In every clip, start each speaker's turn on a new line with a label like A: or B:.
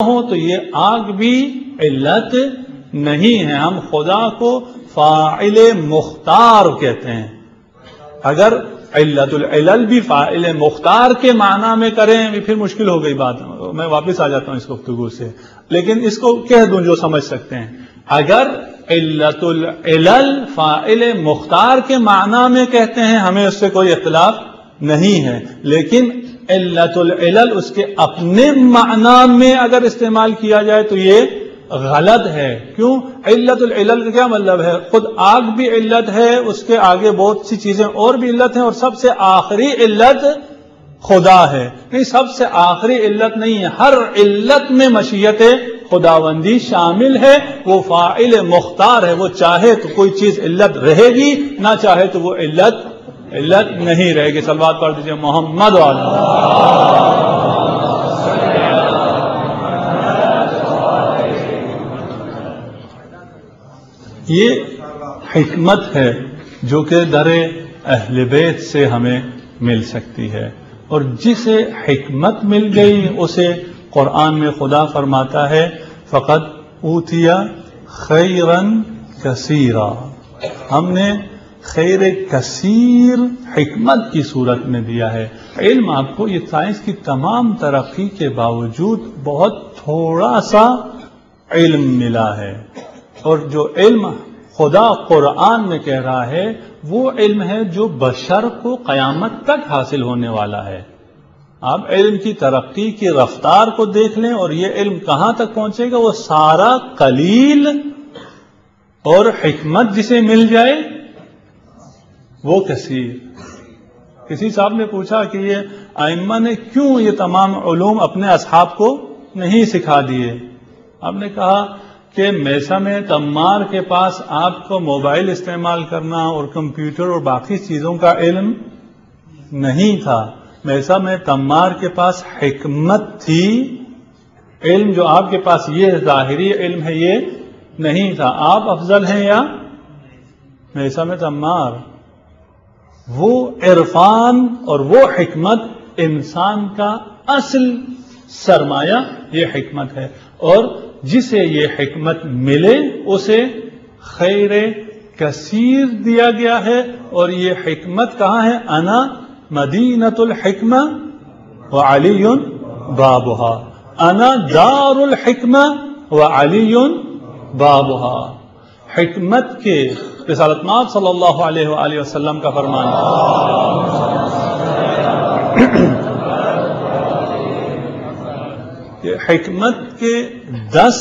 A: ہو تو یہ آگ بھی علت نہیں ہے. ہم خدا کو فاعل مختار کہتے ہیں. اگر علت العلل بھی فاعل مختار کے معنی میں کریں پھر مشکل ہو گئی بات. میں واپس آ جاتا ہوں اس گفتگو سے, لیکن اس کو کہہ دوں جو سمجھ سکتے ہیں. اگر علت العلل فاعل مختار کے معنی میں کہتے ہیں ہمیں اس سے کوئی اختلاف نہیں ہے, لیکن علت العلل اس کے اپنے معنی میں اگر استعمال کیا جائے تو یہ غلط ہے. کیوں؟ علت العلل کا کیا مطلب ہے؟ خود آگ بھی علت ہے, اس کے آگے بہت سی چیزیں اور بھی علت ہیں, اور سب سے آخری علت خدا ہے. نہیں, سب سے آخری علت نہیں ہے. ہر علت میں مشیت خداوندی شامل ہے. وہ فاعل مختار ہے, وہ چاہے تو کوئی چیز علت رہے گی, نہ چاہے تو وہ علت نہیں رہے گی. صلوات پڑھ دیجیے محمد علیہ. یہ حکمت ہے جو کہ در اہل بیت سے ہمیں مل سکتی ہے, اور جسے حکمت مل گئی اسے قرآن میں خدا فرماتا ہے فقط اوتیا خیرن کثیرا, ہم نے خیر کثیر حکمت کی صورت میں دیا ہے. علم آپ کو, یہ سائنس کی تمام ترقی کے باوجود بہت تھوڑا سا علم ملا ہے, اور جو علم خدا قرآن میں کہہ رہا ہے وہ علم ہے جو بشر کو قیامت تک حاصل ہونے والا ہے. آپ علم کی ترقی کی رفتار کو دیکھ لیں, اور یہ علم کہاں تک پہنچے گا, وہ سارا قلیل, اور حکمت جسے مل جائے وہ کثیر. کسی صاحب نے پوچھا کہ یہ ائمہ نے کیوں یہ تمام علوم اپنے اصحاب کو نہیں سکھا دیے. آپ نے کہا کہ میثم تمار کے پاس آپ کو موبائل استعمال کرنا اور کمپیوٹر اور باقی چیزوں کا علم نہیں تھا. میثم تمار کے پاس حکمت تھی, علم جو آپ کے پاس یہ ظاہری علم ہے یہ نہیں تھا. آپ افضل ہیں یا میثم تمار؟ وہ عرفان اور وہ حکمت انسان کا اصل سرمایہ یہ حکمت ہے, اور جسے یہ حکمت ملے اسے خیر کثیر دیا گیا ہے. اور یہ حکمت کہاں ہے؟ انا مدینۃ الحکمہ وعلی بابها, انا دار الحکمہ وعلی بابها. حکمت کے رسالت مآب صلی اللہ علیہ وآلہ وسلم کا فرمان کہ حکمت کے 10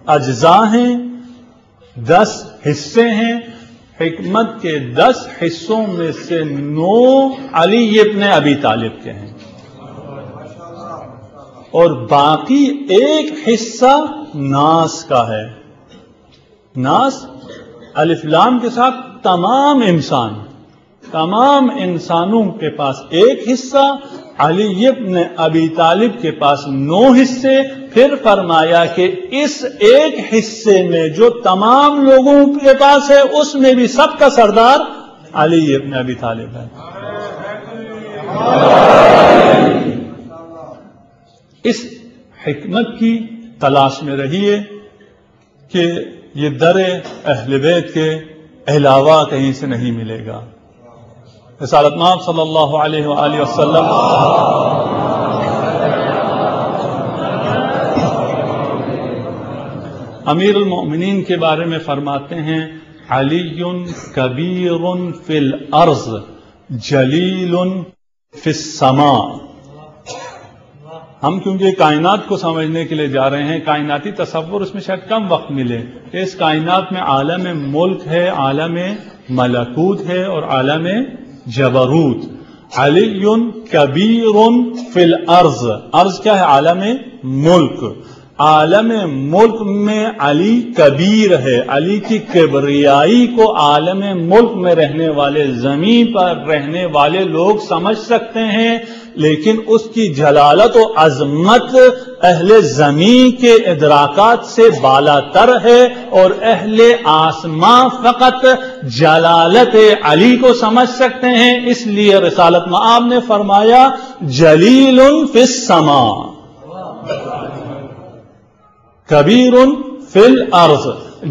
A: اجزاء ہیں, 10 حصے ہیں. حکمت کے 10 حصوں میں سے 9 علی ابن ابی طالب کے ہیں, اور باقی ایک حصہ ناس کا ہے. ناس الف لام کے ساتھ تمام انسانوں کے پاس ایک حصہ, علی ابن ابی طالب کے پاس 9 حصے. پھر فرمایا کہ اس ایک حصے میں جو تمام لوگوں کے پاس ہے اس میں بھی سب کا سردار علی ابن ابی طالب ہے. اس حکمت کی تلاش میں رہیے کہ یہ در اہل بیت کے علاوہ کہیں سے نہیں ملے گا. رسالت مآب صلی اللہ علیہ وآلہ وسلم امیر المؤمنین کے بارے میں فرماتے ہیں علی کبیر فی الارض جلیل فی السماء. ہم کیونکہ کائنات کو سمجھنے کے لیے جا رہے ہیں, کائناتی تصور اس میں شاید کم وقت ملے. اس کائنات میں عالم ملک ہے, عالم ملکوت ہے, اور عالم جبروت. علی کبیر فی الارض, ارض کیا ہے؟ عالم ملک. عالم ملک میں علی کبیر ہے. علی کی کبریائی کو عالم ملک میں رہنے والے, زمین پر رہنے والے لوگ سمجھ سکتے ہیں, لیکن اس کی جلالت و عظمت اہل زمین کے ادراکات سے بالا تر ہے, اور اہل آسمان فقط جلالت علی کو سمجھ سکتے ہیں. اس لیے رسالت مآب نے فرمایا جلیل فی السماء. کبیر فی الارض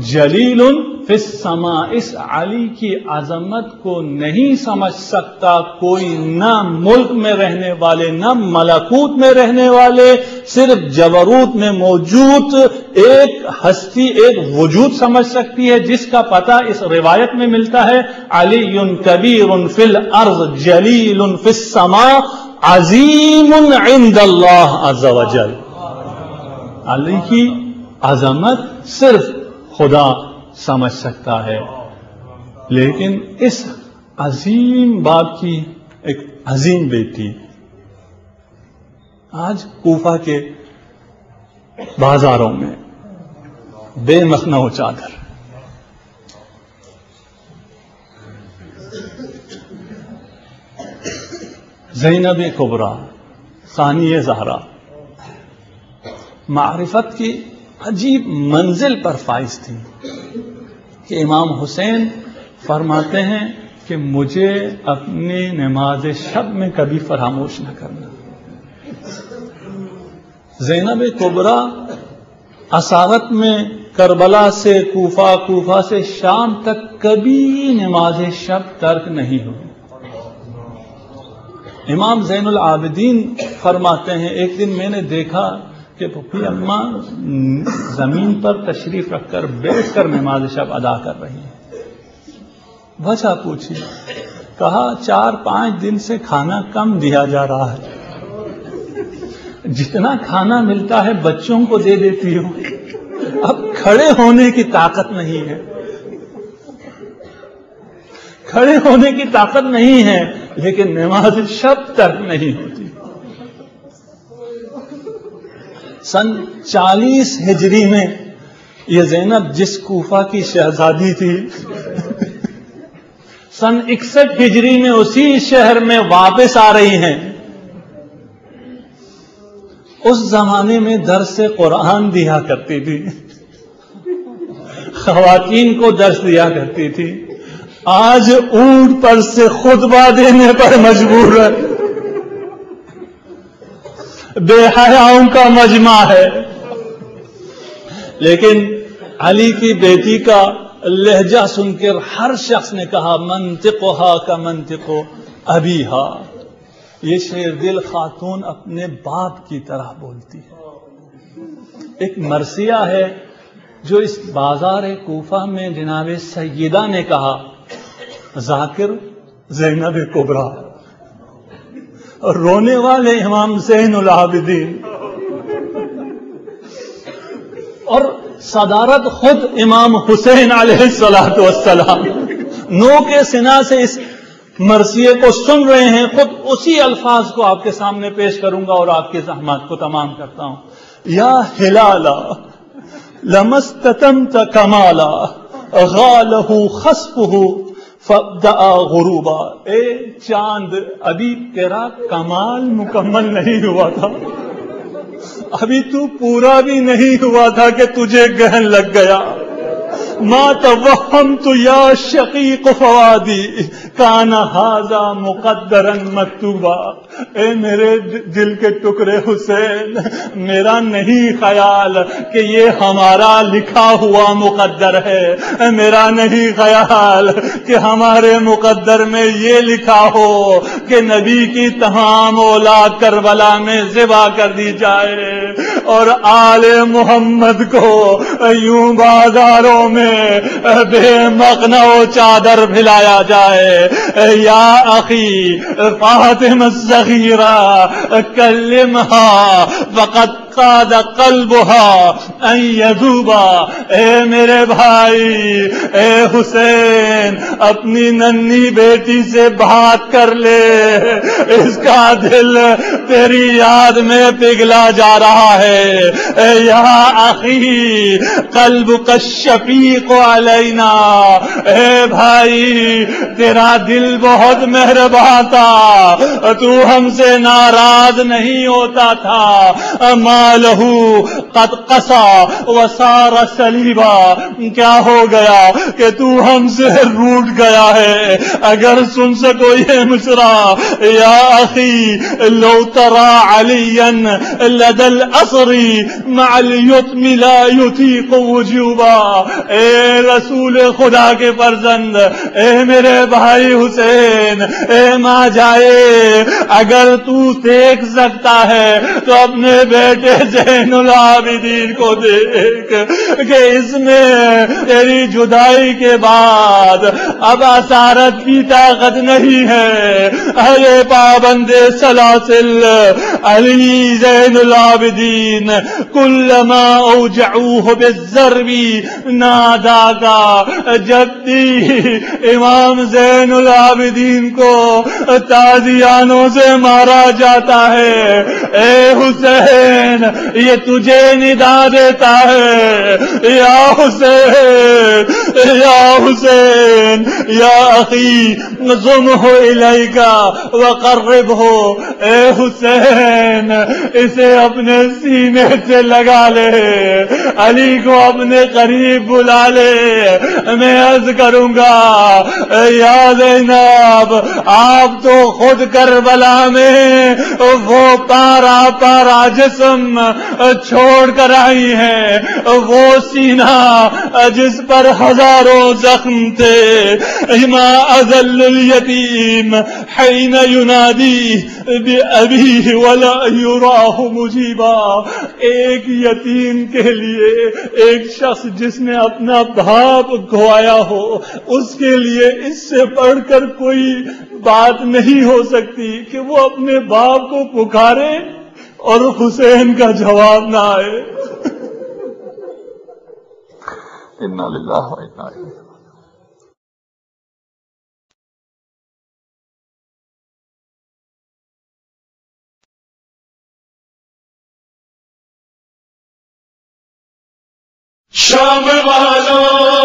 A: جلیل فی السماء، اس علی کی عظمت کو نہیں سمجھ سکتا کوئی، نہ ملک میں رہنے والے نہ ملکوت میں رہنے والے، صرف جبروت میں موجود ایک ہستی، ایک وجود سمجھ سکتی ہے، جس کا پتہ اس روایت میں ملتا ہے علی کبیر فی الارض جلیل فی السماء عظیم عند اللہ عز وجل۔ علی کی عظمت صرف خدا سمجھ سکتا ہے، لیکن اس عظیم باپ کی ایک عظیم بیٹی آج کوفہ کے بازاروں میں بے مخنہ چادر، زینب کبریٰ ثانیہ زہرا معرفت کی عجیب منزل پر فائز تھی کہ امام حسین فرماتے ہیں کہ مجھے اپنی نماز شب میں کبھی فراموش نہ کرنا۔ زینب کبریٰ اسارت میں کربلا سے کوفہ، کوفہ سے شام تک کبھی نماز شب ترک نہیں ہوئی۔ امام زین العابدین فرماتے ہیں ایک دن میں نے دیکھا کہ پھپھی اماں زمین پر تشریف رکھ کر بیٹھ کر نماز شب ادا کر رہی ہیں۔ وجہ پوچھی، کہا 4-5 دن سے کھانا کم دیا جا رہا ہے، جتنا کھانا ملتا ہے بچوں کو دے دیتی ہوں، اب کھڑے ہونے کی طاقت نہیں ہے، کھڑے ہونے کی طاقت نہیں ہے، لیکن نماز شب تک نہیں ہوتی۔ سن 40 ہجری میں یہ زینب جس کوفہ کی شہزادی تھی، سن 61 ہجری میں اسی شہر میں واپس آ رہی ہیں۔ اس زمانے میں درس قرآن دیا کرتی تھی، خواتین کو درس دیا کرتی تھی، آج اونٹ پر سے خطبہ دینے پر مجبور ہے، بے حیاؤں کا مجمع ہے۔ لیکن علی کی بیٹی کا لہجہ سن کر ہر شخص نے کہا منطقھا کا منطق ابیھا، یہ شیر دل خاتون اپنے باپ کی طرح بولتی ہے۔ ایک مرثیہ ہے جو اس بازار کوفہ میں جناب سیدہ نے کہا ذاکر زینب کبریٰ، اور رونے والے امام زین العابدین، اور صدارت خود امام حسین علیہ الصلوۃ والسلام نو کے سنا سے اس مرثیے کو سن رہے ہیں۔ خود اسی الفاظ کو آپ کے سامنے پیش کروں گا اور آپ کی زحمات کو تمام کرتا ہوں۔ یا ہلالا لمستتمت کمالا غالہ خسفہ فابدأ غروبا، اے چاند ابھی تیرا کمال مکمل نہیں ہوا تھا، ابھی تو پورا بھی نہیں ہوا تھا کہ تجھے گہن لگ گیا۔ ما توہمت یا شقیق فوادی کان ھذا مقدرا مکتوبا، اے میرے دل کے ٹکڑے حسین، میرا نہیں خیال کہ یہ ہمارا لکھا ہوا مقدر ہے، میرا نہیں خیال کہ ہمارے مقدر میں یہ لکھا ہو کہ نبی کی تمام اولاد کربلا میں ذبح کر دی جائے اور آل محمد کو یوں بازاروں میں بے مخنہ و چادر پھیلایا جائے۔ یا اخی فاطمہ الصغیرہ کلمھا فقد قاد قلبها ان یذوبا، اے میرے بھائی، اے حسین، اپنی ننھی بیٹی سے بات کر لے، اس کا دل تیری یاد میں پگھلا جا رہا ہے۔ یا اخی قلبک الشفیق علینا، اے بھائی تیرا دل بہت مہربان تھا، تو ہم سے ناراض نہیں ہوتا تھا۔ ما لہو قد قسا وصار سلیبا، کیا ہو گیا کہ تو ہم سے روٹ گیا ہے؟ اگر سن سکو یہ مصرع، یا اخی لو ترى علیا لدى الاسر مع اليتم لا يطيق وجوبا، اے رسول خدا کے فرزند، اے میرے بھائی حسین، اے ماں جائے، اگر تو دیکھ سکتا ہے تو اپنے بیٹے زین العابدین کو دیکھ کہ اس میں تیری جدائی کے بعد اب اسارت کی طاقت نہیں ہے۔ ارے پابند سلاسل علی زین العابدین کلما اوجعوہ بالضرب نادا کا، جب بھی امام زین العابدین کو تازیانوں سے مارا جاتا ہے، اے حسین یہ تجھے ندا دیتا ہے، یا حسین یا حسین یا اخی ضمہ الیک وقربہ، اے حسین اسے اپنے سینے سے لگا لے، علی کو اپنے قریب بلا لے، میں عرض کروں گا یا زینب آپ تو خود کربلا میں وہ پارا پارا جسم چھوڑ کر آئی ہیں، وہ سینہ جس پر ہزاروں زخم تھے، ما اذل الیتیم حین ینادی بأبیہ ولا یراہ مجیبا، ایک یتیم کے لیے، ایک شخص جس نے اپنا باپ کھوایا ہو، اس کے لیے اس سے بڑھ کر کوئی بات نہیں ہو سکتی کہ وہ اپنے باپ کو پکارے اور حسین کا جواب نہ آئے۔ انا للہ و انا الیہ۔ شام والوں